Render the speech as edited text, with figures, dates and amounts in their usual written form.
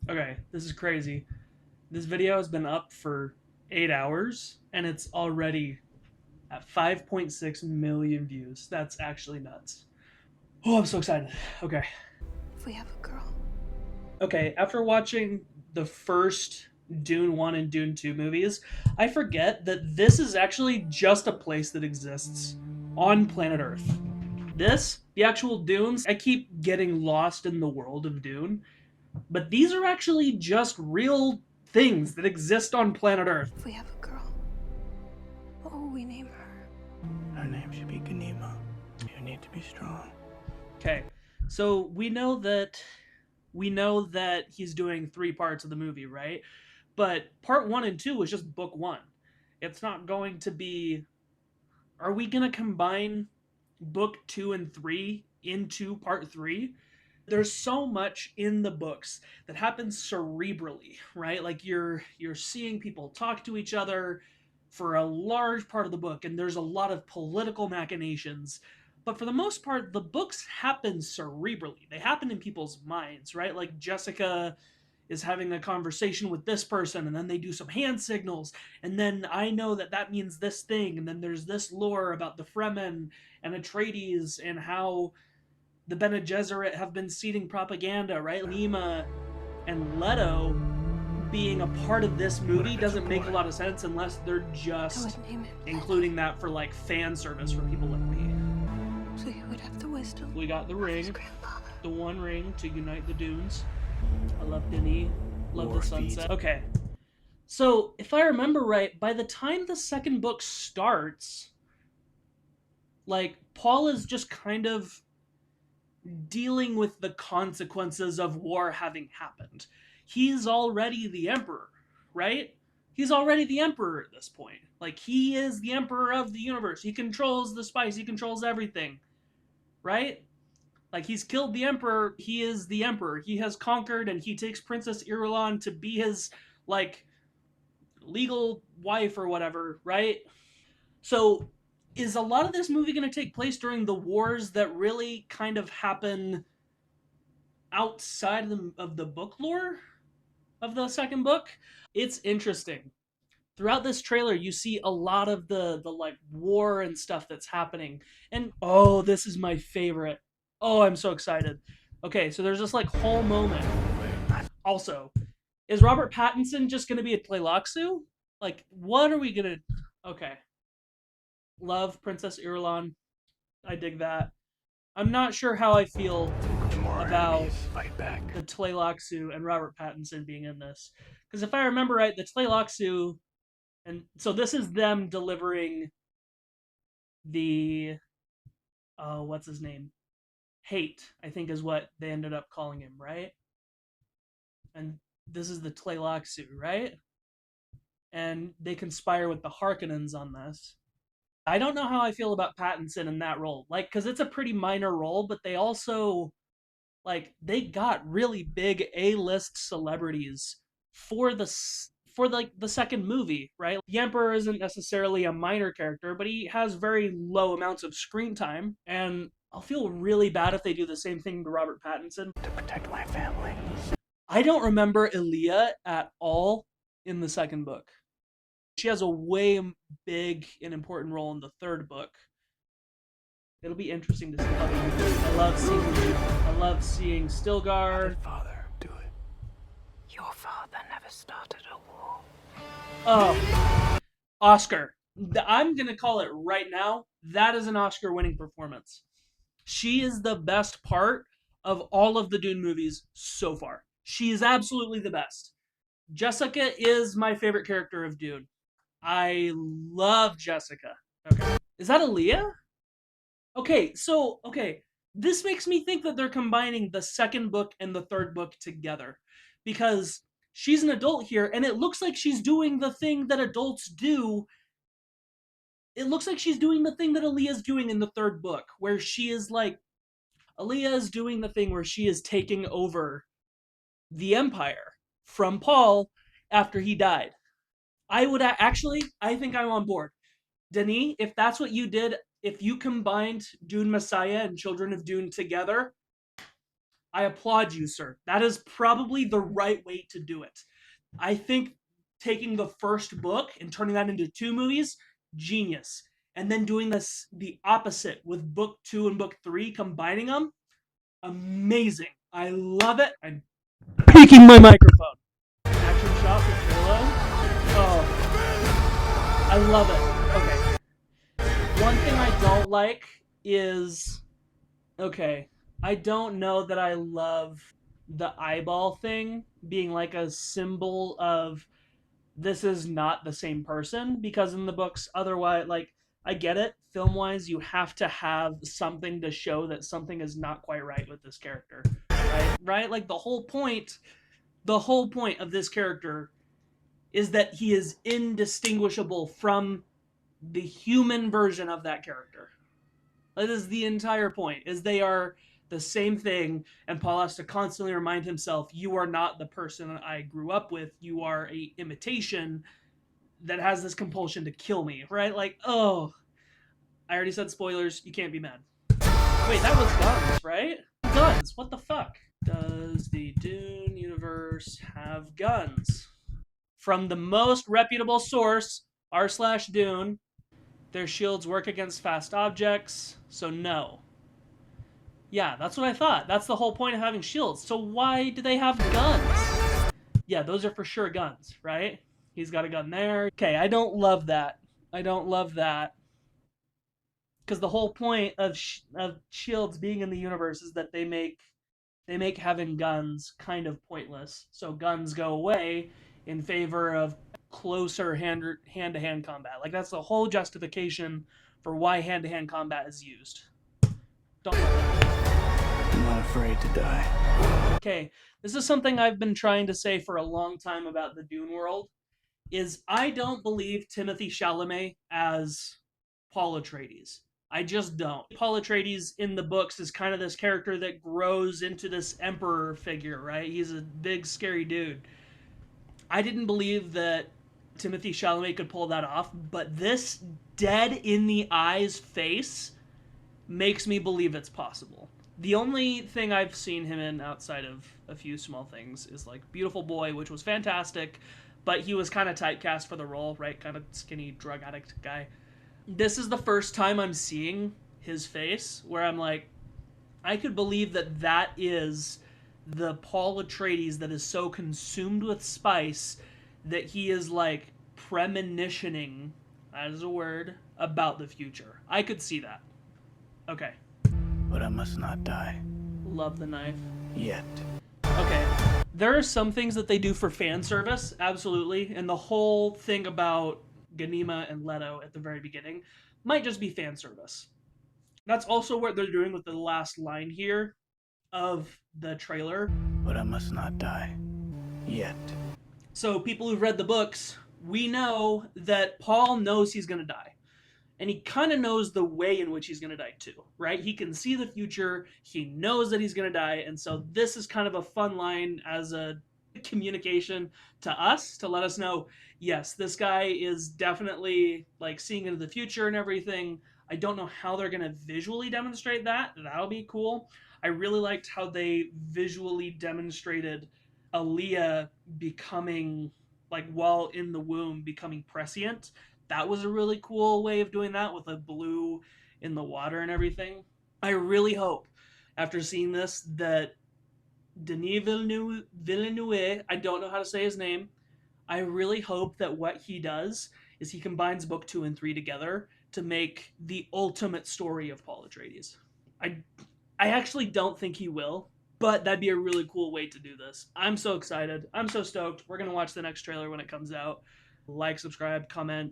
Okay, this is crazy. This video has been up for 8 hours and it's already at 5.6 million views. That's actually nuts. Oh, I'm so excited. Okay. If we have a girl. Okay, after watching the first Dune 1 and Dune 2 movies, I forget that this is actually just a place that exists on planet Earth. The actual dunes, I keep getting lost in the world of Dune, but these are actually just real things that exist on planet Earth. If we have a girl, what will we name her? Her name should be Ghanima. You need to be strong. Okay, so we know that he's doing 3 parts of the movie, right? But part 1 and 2 was just book 1. It's not going to be. Are we gonna combine book 2 and 3 into part 3? There's so much in the books that happens cerebrally, right? Like you're seeing people talk to each other for a large part of the book, and there's a lot of political machinations. But for the most part, the books happen cerebrally. They happen in people's minds, right? Like Jessica is having a conversation with this person, and then they do some hand signals, and then I know that that means this thing, and then there's this lore about the Fremen and Atreides and how the Bene Gesserit have been seeding propaganda, right? Nima and Leto being a part of this movie doesn't make a lot of sense unless they're I just would name it including that for like fan service for people like me. so you would have the wisdom We got the of his ring, grandfather. the one ring to unite the dunes. I love Denis, love the sunset. Okay, so if I remember right, by the time the second book starts, like Paul is just kind of dealing with the consequences of war having happened. He's already the emperor, right? He's already the emperor at this point. Like he is the emperor of the universe. He controls the spice, he controls everything, right? Like he's killed the emperor, he is the emperor. He has conquered and he takes Princess Irulan to be his like legal wife or whatever, right? So is a lot of this movie going to take place during the wars that really kind of happen outside of the book lore of the second book? It's interesting. Throughout this trailer, you see a lot of the like war and stuff that's happening. And oh, this is my favorite. Oh, I'm so excited. Okay, so there's this like whole moment. Also, is Robert Pattinson just gonna be a Tleilaxu? Like, what are we gonna? Okay, love Princess Irulan. I dig that. I'm not sure how I feel The more our about enemies fight back. the Tleilaxu and Robert Pattinson being in this. Because if I remember right, the Tleilaxu, and so this is them delivering the what's his name? Hate, I think is what they ended up calling him, right? And this is the Tleilaxu, right? And they conspire with the Harkonnens on this. I don't know how I feel about Pattinson in that role. Like, because it's a pretty minor role, but they also they got really big A-list celebrities for for like the second movie, right? The Emperor isn't necessarily a minor character, but he has very low amounts of screen time, and I'll feel really bad if they do the same thing to Robert Pattinson. To protect my family. I don't remember Aaliyah at all in the second book. She has a way big and important role in the third book. It'll be interesting to see how they do it. I love seeing How Stilgar. did father do it? Your father never started a war. Oh, Oscar. I'm gonna call it right now. That is an Oscar-winning performance. She is the best part of all of the Dune movies so far. She is absolutely the best. Jessica is my favorite character of Dune. I love Jessica. Okay. Is that Aaliyah? Okay, this makes me think that they're combining the second book and the third book together because she's an adult here and it looks like she's doing the thing that adults do. It looks like she's doing the thing that Aaliyah's doing in the third book where she is like Aaliyah is doing the thing where she is taking over the empire from Paul after he died. I would actually I think I'm on board. Denis, if that's what you did, if you combined Dune Messiah and Children of Dune together, I applaud you, sir. That is probably the right way to do it. I think taking the first book and turning that into 2 movies, genius. And then doing the opposite with book 2 and book 3, combining them, amazing. I love it. I'm peeking my microphone. Action shot with Halo. Oh, I love it. Okay. One thing I don't like is, okay, I don't know that I love the eyeball thing being like a symbol of this is not the same person, because in the books, otherwise, like, I get it, film wise, you have to have something to show that something is not quite right with this character, right? Like the whole point of this character is that he is indistinguishable from the human version of that character. That is the entire point, is they are the same thing, and Paul has to constantly remind himself, you are not the person I grew up with, you are a imitation that has this compulsion to kill me, right? Like, oh, I already said spoilers, you can't be mad. Wait, that was guns, right? Guns, what the fuck? Does the Dune universe have guns? From the most reputable source, r/Dune, their shields work against fast objects, so no. Yeah, that's what I thought. That's the whole point of having shields. So why do they have guns? Yeah, those are for sure guns, right? He's got a gun there. Okay, I don't love that. I don't love that. Because the whole point of shields being in the universe is that they make having guns kind of pointless. So guns go away in favor of closer hand-to-hand combat. Like, that's the whole justification for why hand-to-hand combat is used. Don't know that. I'm not afraid to die. Okay, this is something I've been trying to say for a long time about the Dune world, is I don't believe Timothée Chalamet as Paul Atreides. I just don't. Paul Atreides in the books is kind of this character that grows into this emperor figure, right? He's a big, scary dude. I didn't believe that Timothée Chalamet could pull that off, but this dead in the eyes face makes me believe it's possible. The only thing I've seen him in outside of a few small things is like Beautiful Boy, which was fantastic, but he was kind of typecast for the role, right? Kind of skinny drug addict guy. This is the first time I'm seeing his face where I'm like, I could believe that that is the Paul Atreides that is so consumed with spice that he is like premonitioning, as a word, about the future. I could see that. Okay. But I must not die. Love the knife. Yet. Okay. There are some things that they do for fan service, absolutely, and the whole thing about Ghanima and Leto at the very beginning might just be fan service. That's also what they're doing with the last line here of the trailer. But I must not die. Yet. So people who've read the books, we know that Paul knows he's going to die. And he kind of knows the way in which he's going to die too, right? He can see the future. He knows that he's going to die. And so this is kind of a fun line as a communication to us to let us know, yes, this guy is definitely like seeing into the future and everything. I don't know how they're going to visually demonstrate that. That'll be cool. I really liked how they visually demonstrated Aaliyah becoming, like, while in the womb, becoming prescient. That was a really cool way of doing that with the blue in the water and everything. I really hope, after seeing this, that Denis Villeneuve, I don't know how to say his name, I really hope that what he does is he combines book 2 and 3 together to make the ultimate story of Paul Atreides. I actually don't think he will, but that'd be a really cool way to do this. I'm so excited. I'm so stoked. We're going to watch the next trailer when it comes out. Like, subscribe, comment.